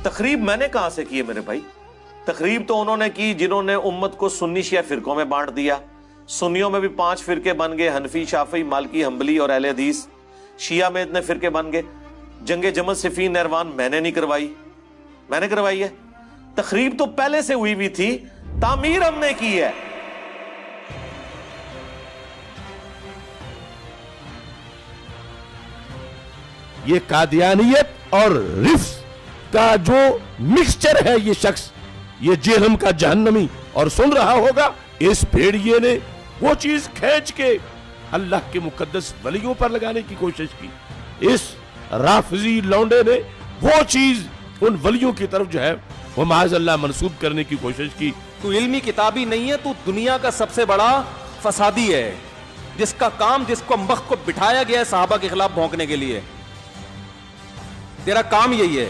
تخریب میں نے کہاں سے کی ہے میرے بھائی؟ تخریب تو انہوں نے کی جنہوں نے امت کو سنی شیعہ فرقوں میں بانٹ دیا. سنیوں میں بھی 5 فرقے بن گئے، حنفی، شافعی، مالکی، حنبلی اور اہل حدیث. شیعہ میں اتنے فرقے بن گئے. جنگ جمل، صفین، نہروان میں نے نہیں کروائی، میں نے کروائی ہے. تخریب تو پہلے سے ہوئی بھی تھی، تعمیر ہم نے کی ہے. یہ قادیانیت اور رفض کا جو مکسچر ہے یہ شخص، یہ جہنم کا جہنمی، اور سن رہا ہوگا اس بھیڑیے نے وہ چیز کھینچ کے اللہ کے مقدس ولیوں پر لگانے کی کوشش کی. اس رافضی لونڈے نے وہ چیز ان ولیوں کی طرف جو ہے وہ معاذ اللہ منسوب کرنے کی کوشش کی. تو علمی کتابی نہیں ہے، تو دنیا کا سب سے بڑا فسادی ہے، جس کا کام، جس کو مخ کو بٹھایا گیا ہے صحابہ کے خلاف بھونکنے کے لیے. تیرا کام یہی ہے،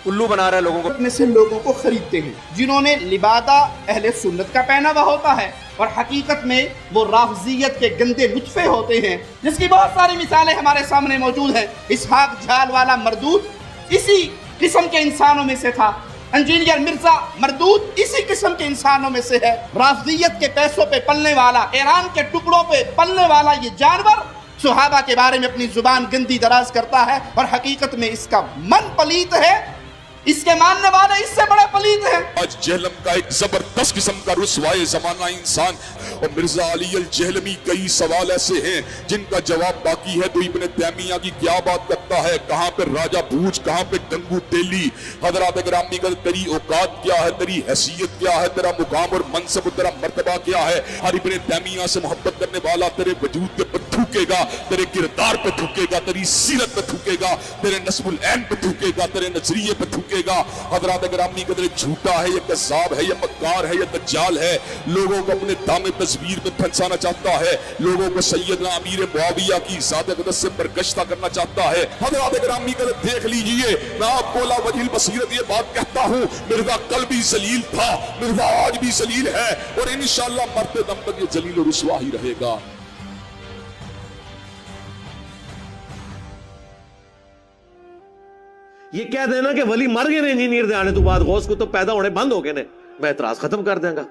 الو بنا رہا ہے لوگوں کو. میں سے لوگوں کو خریدتے ہیں جنہوں نے لبادہ اہل سنت کا پہنا ہوا ہوتا ہے، اور حقیقت میں وہ رافضیت کے گندے لطفے ہوتے ہیں، جس کی بہت ساری مثالیں ہمارے سامنے موجود ہیں. اسحاق جھال والا مردود اسی قسم کے انسانوں میں سے تھا. انجینئر مرزا مردود اسی قسم کے انسانوں میں سے ہے. رافضیت کے پیسوں پہ پلنے والا، ایران کے ٹکڑوں پہ پلنے والا یہ جانور صحابہ کے بارے میں اپنی زبان گندی دراز کرتا ہے، اور حقیقت میں اس کا من پلیت ہے، اس کے ماننے والے اس سے بڑے پلیت ہیں. آج جہلم کا ایک زبردست قسم کا رسوائے زمانہ انسان، اور مرزا علی الجہلمی کئی سوال ایسے ہیں جن کا جواب باقی ہے. تو ابن تیمیہ کی کیا بات کرتا ہے، کہاں پہ راجہ بھوج، کہاں پہ گنگو تیلی. حضرات گرامی کا تیری اوقات کیا ہے، تیری حیثیت کیا ہے، تیرا مقام اور منصب، تیرا مرتبہ کیا ہے. ہر ابن تیمیہ سے محبت کرنے والا تیرے وجود پہ تھوکے گا، تیرے کردار پہ تھوکے گا، تیری سیرت پہ تھوکے گا، تیرے نسب العین پہ تھوکے گا، تیرے نظریے پہ تھوکے گا. حضرات گرامی قدر جھوٹا ہے، یہ کذاب ہے، یہ مکار ہے، یہ دجال ہے. لوگوں کو اپنے دام تصویر میں پھنسانا چاہتا ہے، لوگوں کو سیدنا امیر معاویہ کی ذات اقدس سے برگشتہ کرنا چاہتا ہے. حضرات گرامی قدر دیکھ لیجئے، میں آپ کو لا وجہ البصیرت یہ بات کہتا ہوں، مرزا کل بھی ذلیل تھا، مرزا آج بھی ذلیل ہے، اور انشاءاللہ مرتے دم تک یہ ذلیل و رسوا ہی رہے گا. یہ کہہ دینا کہ ولی مر گئے نے انجینئر دے آنے تو بعد غوث کو تو پیدا ہونے بند ہو گئے نے، میں اعتراض ختم کر دیں گا.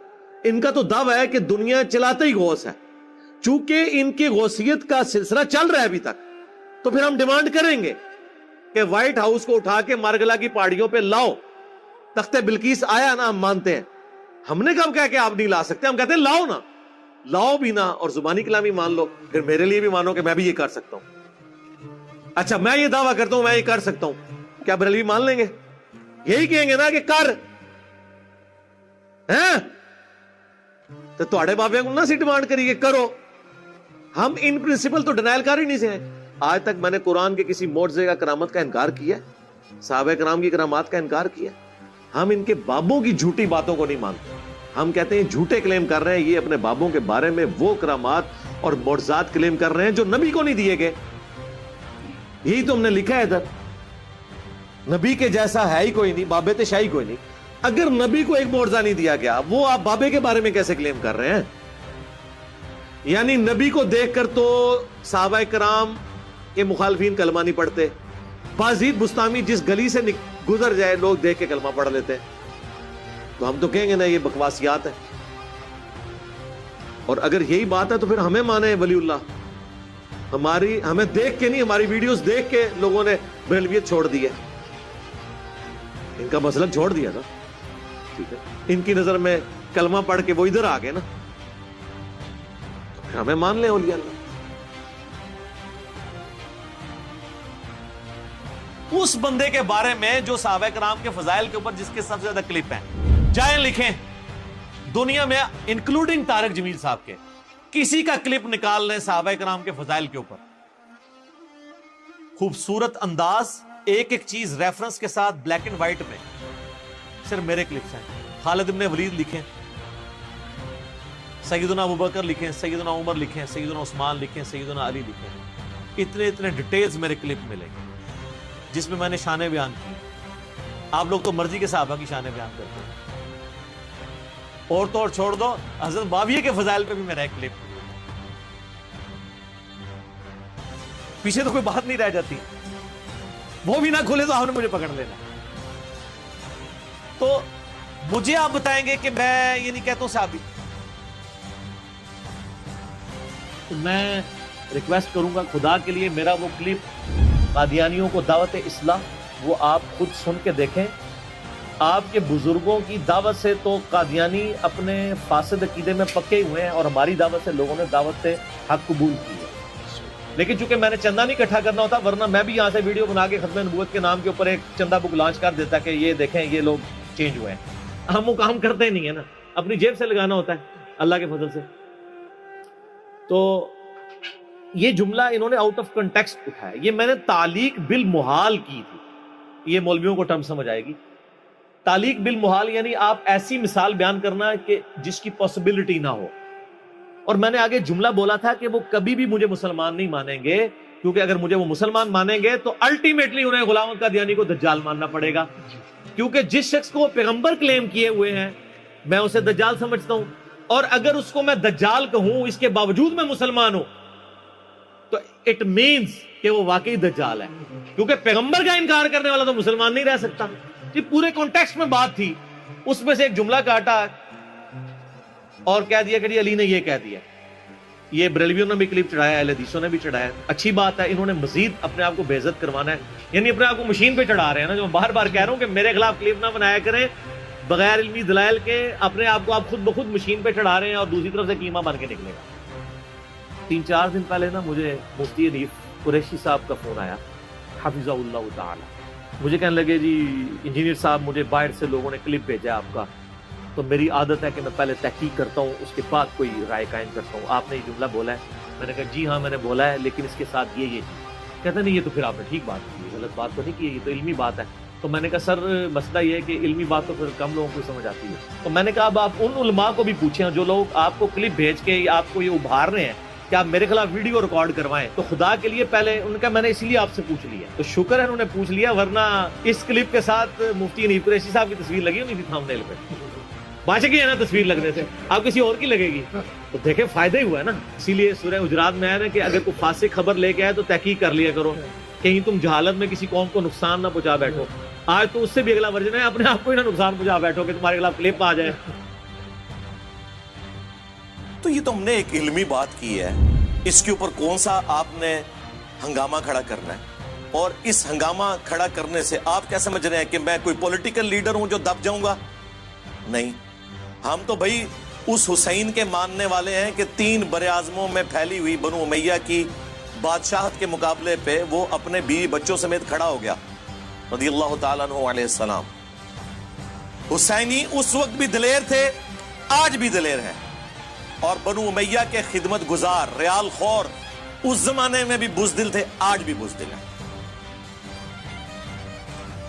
ان کا تو دعویٰ ہے کہ دنیا چلاتا ہی غوث ہے. چونکہ ان کی غوثیت کا سلسلہ چل رہا ہے ابھی تک، تو پھر ہم ڈیمانڈ کریں گے کہ وائٹ ہاؤس کو اٹھا کے مارگلا کی پہاڑیوں پہ لاؤ. تخت بلقیس آیا نا، ہم مانتے ہیں. ہم نے کب کہا کہ آپ نہیں لا سکتے، ہم کہتے ہیں لاؤ نا، لاؤ بھی نا، اور زبانی کلامی مان لو، پھر میرے لیے بھی مانو کہ میں بھی یہ کر سکتا ہوں. اچھا میں یہ دعویٰ کرتا ہوں میں یہ کر سکتا ہوں، کیا بریلوی مان لیں گے؟ یہی کہیں گے نا کہ کر ہیں تو تھوڑے بابے کو نہ سی ڈیمانڈ کریے کرو. ہم ان پرنسپل تو ڈینائل کر ہی نہیں سے ہیں. آج تک میں نے قرآن کے کسی معجزے کا کرامت کا انکار کیا، صحابہ کرام کی کرامات کا انکار کیا. ہم ان کے بابوں کی جھوٹی باتوں کو نہیں مانتے. ہم کہتے ہیں جھوٹے کلیم کر رہے ہیں، یہ اپنے بابوں کے بارے میں وہ کرامات اور معجزات کلیم کر رہے ہیں جو نبی کو نہیں دیے گئے. یہی تو ہم نے لکھا ہے ادھر، نبی کے جیسا ہے ہی کوئی نہیں، بابے تے شاہی کوئی نہیں. اگر نبی کو ایک معجزہ نہیں دیا گیا، وہ آپ بابے کے بارے میں کیسے کلیم کر رہے ہیں؟ یعنی نبی کو دیکھ کر تو صحابہ کرام کے مخالفین کلمہ نہیں پڑھتے. بازید بستامی جس گلی سے گزر جائے لوگ دیکھ کے کلمہ پڑھ لیتے. تو ہم تو کہیں گے نا یہ بکواسیات ہے. اور اگر یہی بات ہے تو پھر ہمیں مانے ولی اللہ. ہمیں دیکھ کے نہیں، ہماری ویڈیوز دیکھ کے لوگوں نے بریلویت چھوڑ دی ہے، ان کا مسلک چھوڑ دیا نا. ٹھیک ہے، ان کی نظر میں کلمہ پڑھ کے وہ ادھر آ گئے نا، تو پھر ہمیں مان لیں اولیاء اللہ. اس بندے کے بارے میں جو صحابہ کرام کے فضائل کے اوپر جس کے سب سے زیادہ کلپ ہیں، جائیں لکھیں دنیا میں انکلوڈنگ طارق جمیل صاحب کے، کسی کا کلپ نکال لیں صحابہ کرام کے فضائل کے اوپر. خوبصورت انداز، ایک ایک چیز ریفرنس کے ساتھ، بلیک اینڈ وائٹ میں. صرف میرے کلپس ہیں. خالد ابن ولید لکھیں، سیدنا ابوبکر لکھیں، سیدنا عمر لکھیں، سیدنا عثمان لکھیں، سیدنا علی لکھیں. اتنے ڈیٹیلز میرے کلپ ملیں گے جس میں میں نے شانیں بیان کی. آپ لوگ تو مرضی کے صحابہ کی شانیں بیان کرتے ہیں. اور تو اور چھوڑ دو، حضرت معاویہ کے فضائل پہ بھی میرا ایک کلپ. پیچھے تو کوئی بات نہیں رہ جاتی، وہ بھی نہ کھولے تو آپ نے مجھے پکڑ لینا. تو مجھے آپ بتائیں گے کہ میں یہ نہیں کہتا ہوں صحابی. تو میں ریکویسٹ کروں گا خدا کے لیے میرا وہ کلپ قادیانیوں کو دعوت اصلاح وہ آپ خود سن کے دیکھیں. آپ کے بزرگوں کی دعوت سے تو قادیانی اپنے فاسد عقیدے میں پکے ہوئے ہیں اور ہماری دعوت سے لوگوں نے دعوت حق قبول کی ہے. لیکن چونکہ میں نے چندہ نہیں اکٹھا کرنا ہوتا ورنہ میں بھی یہاں سے ویڈیو بنا کے ختم نبوت کے نام کے اوپر ایک چندہ بک لانچ کر دیتا کہ یہ دیکھیں یہ لوگ چینج ہوئے ہیں. ہم وہ کام کرتے ہی نہیں ہے نا, اپنی جیب سے لگانا ہوتا ہے اللہ کے فضل سے. تو یہ جملہ انہوں نے آؤٹ آف کنٹیکسٹ اٹھایا. یہ میں نے تعلیق بالمحال کی تھی. یہ مولویوں کو ٹرم سمجھ آئے گی. تعلیق بالمحال یعنی آپ ایسی مثال بیان کرنا کہ جس کی پاسبلٹی نہ ہو. اور میں نے آگے جملہ بولا تھا کہ وہ کبھی بھی مجھے مسلمان نہیں مانیں گے, کیونکہ اگر مجھے وہ مسلمان مانیں گے تو الٹیمیٹلی انہیں غلام قادیانی کو دجال ماننا پڑے گا. کیونکہ جس شخص کو وہ پیغمبر کلیم کیے ہوئے ہیں میں اسے دجال سمجھتا ہوں, اور اگر اس کو میں دجال کہوں اس کے باوجود میں مسلمان ہوں تو اٹ مینز کہ وہ واقعی دجال ہے, کیونکہ پیغمبر کا انکار کرنے والا تو مسلمان نہیں رہ سکتا. یہ پورے کانٹیکسٹ میں بات تھی, اس میں سے ایک جملہ کاٹا اور کہہ دیا کہ علی نے یہ کہہ دیا. یہ بریلویوں نے بھی کلپ چڑھایا, اہل حدیثوں نے بھی چڑھایا. اچھی بات ہے, انہوں نے مزید اپنے آپ کو بے عزت کروانا ہے, یعنی اپنے آپ کو مشین پہ چڑھا رہے ہیں نا. جو میں بار بار کہہ رہا ہوں کہ میرے خلاف کلپ نہ بنایا کریں بغیر علمی دلائل کے, اپنے آپ کو آپ خود بخود مشین پہ چڑھا رہے ہیں اور دوسری طرف سے کیما بن کے نکلے گا. 3-4 دن پہلے نا مجھے مفتی حنیف قریشی صاحب کا فون آیا حفظہ اللہ تعالی. مجھے کہنے لگے جی انجینئر صاحب مجھے باہر سے لوگوں نے کلپ بھیجا آپ کا, تو میری عادت ہے کہ میں پہلے تحقیق کرتا ہوں اس کے بعد کوئی رائے قائم کرتا ہوں. آپ نے یہ جملہ بولا ہے. میں نے کہا جی ہاں میں نے بولا ہے, لیکن اس کے ساتھ یہ کہتا نہیں یہ تو پھر آپ نے ٹھیک بات کی, غلط بات تو نہیں کی, یہ تو علمی بات ہے. تو میں نے کہا سر مسئلہ یہ ہے کہ علمی بات تو پھر کم لوگوں کو سمجھ آتی ہے. تو میں نے کہا اب آپ ان علماء کو بھی پوچھیں جو لوگ آپ کو کلپ بھیج کے آپ کو یہ ابھار رہے ہیں کہ آپ میرے خلاف ویڈیو ریکارڈ کروائیں, تو خدا کے لیے پہلے ان کا میں نے اسی لیے آپ سے پوچھ لیا. تو شکر ہے انہوں نے پوچھ لیا, ورنہ اس کلپ کے ساتھ مفتی حنیف قریشی صاحب کی تصویر لگی ہونی تھی تھامنیل پہ. بچ گئی ہے نا تصویر لگنے سے, آپ کسی اور کی لگے گی تو دیکھیں فائدہ ہی ہوا ہے نا. اسی لیے سورہ حجرات میں ہے نا کہ اگر کوئی فاسق خبر لے کے آئے تو تحقیق کر لیا کرو, کہیں تم جہالت میں کسی قوم کو نقصان نہ پہنچا بیٹھو. آج تو اس سے بھی اگلا ورژن ہے, اپنے آپ کو ہی نہ نقصان پہنچا بیٹھو کہ تمہارے خلاف کلپ آ جائے. تو یہ تو ہم نے ایک علمی بات کی ہے, اس کے اوپر کون سا آپ نے ہنگامہ کھڑا کرنا ہے, اور اس ہنگامہ کھڑا کرنے سے آپ کیا سمجھ رہے ہیں کہ میں کوئی پولیٹیکل لیڈر ہوں جو دب جاؤں گا؟ نہیں, ہم تو بھائی اس حسین کے ماننے والے ہیں کہ 3 براعظموں میں پھیلی ہوئی بنو امیہ کی بادشاہت کے مقابلے پہ وہ اپنے بیوی بچوں سمیت کھڑا ہو گیا رضی اللہ تعالیٰ عنہ علیہ السلام. حسینی اس وقت بھی دلیر تھے, آج بھی دلیر ہیں, اور بنو امیہ کے خدمت گزار ریال خور اس زمانے میں بھی بزدل تھے, آج بھی بزدل ہیں.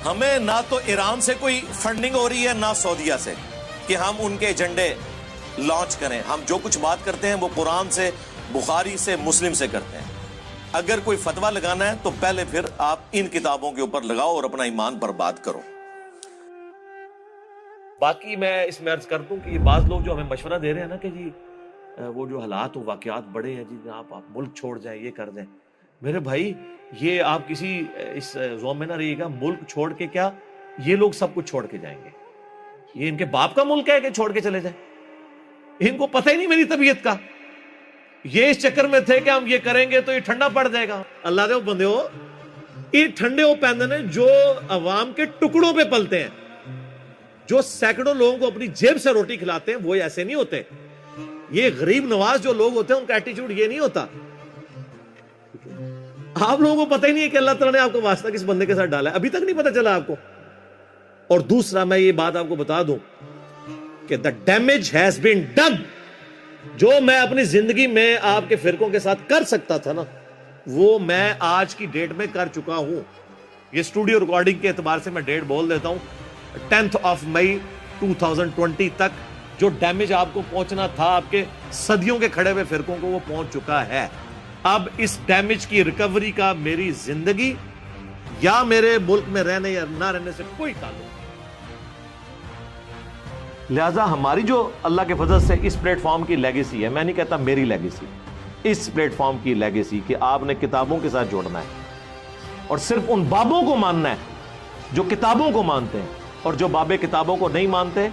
ہمیں نہ تو ایران سے کوئی فنڈنگ ہو رہی ہے نہ سعودیہ سے کہ ہم ان کے ایجنڈے لانچ کریں. ہم جو کچھ بات کرتے ہیں وہ قرآن سے, بخاری سے, مسلم سے کرتے ہیں. اگر کوئی فتویٰ لگانا ہے تو پہلے پھر آپ ان کتابوں کے اوپر لگاؤ اور اپنا ایمان برباد کرو. باقی میں اس میں عرض کر دوں کہ یہ بعض لوگ جو ہمیں مشورہ دے رہے ہیں نا کہ جی وہ جو حالات و واقعات بڑے ہیں جی آپ ملک چھوڑ جائیں, یہ کر دیں. میرے بھائی یہ آپ کسی اس زوم میں نہ رہیے گا, ملک چھوڑ کے کیا یہ لوگ سب کچھ چھوڑ کے جائیں گے. یہ ان کے باپ کا ملک ہے کہ چھوڑ کے چلے جائیں, ان کو پتہ ہی نہیں میری طبیعت کا. یہ اس چکر میں تھے کہ ہم یہ کریں گے تو یہ ٹھنڈا پڑ جائے گا. اللہ دے بندے ہو, یہ ٹھنڈے ہو پیندے ہیں جو عوام کے ٹکڑوں پہ پلتے ہیں, جو سینکڑوں لوگوں کو اپنی جیب سے روٹی کھلاتے ہیں, وہ ایسے نہیں ہوتے. یہ غریب نواز جو لوگ ہوتے ہیں ان کا ایٹیچیوڈ یہ نہیں ہوتا. آپ لوگوں کو پتہ ہی نہیں ہے کہ اللہ تعالیٰ نے آپ کو واسطہ کس بندے کے ساتھ ڈالا ہے, ابھی تک نہیں پتہ چلا آپ کو. اور دوسرا میں یہ بات آپ کو بتا دوں کہ the damage has been done. جو میں اپنی زندگی میں آپ کے فرقوں کے ساتھ کر سکتا تھا نا, وہ میں آج کی ڈیٹ میں کر چکا ہوں. یہ اسٹوڈیو ریکارڈنگ کے اعتبار سے میں ڈیٹ بول دیتا ہوں, 10 مئی 2020 تک جو ڈیمیج آپ کو پہنچنا تھا آپ کے صدیوں کے کھڑے ہوئے فرقوں کو, وہ پہنچ چکا ہے. اب اس ڈیمیج کی ریکوری کا میری زندگی یا میرے ملک میں رہنے یا نہ رہنے سے کوئی تعلق نہیں. لہذا ہماری جو اللہ کے فضل سے اس پلیٹ فارم کی لیگیسی ہے, میں نہیں کہتا میری لیگیسی, اس پلیٹ فارم کی لیگیسی کہ آپ نے کتابوں کے ساتھ جوڑنا ہے اور صرف ان بابوں کو ماننا ہے جو کتابوں کو مانتے ہیں, اور جو باب کتابوں کو نہیں مانتے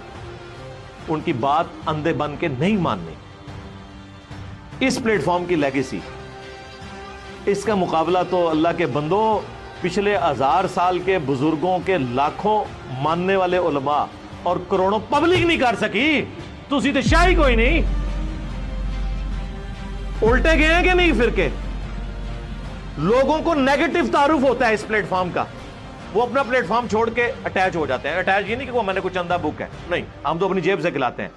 ان کی بات اندھے بن کے نہیں ماننی. اس پلیٹ فارم کی لیگیسی, اس کا مقابلہ تو اللہ کے بندوں پچھلے 1000 سال کے بزرگوں کے لاکھوں ماننے والے علماء اور کروڑوں پبلک نہیں کر سکی. تسی تو شاہی کوئی نہیں. الٹے گئے ہیں کہ نہیں فرقے؟ لوگوں کو نیگیٹو تعارف ہوتا ہے اس پلیٹ فارم کا, وہ اپنا پلیٹ فارم چھوڑ کے اٹیچ ہو جاتے ہیں. اٹیچ یہ نہیں کہ وہ میں نے کچھ چندہ بک ہے, نہیں, ہم تو اپنی جیب سے کھلاتے ہیں.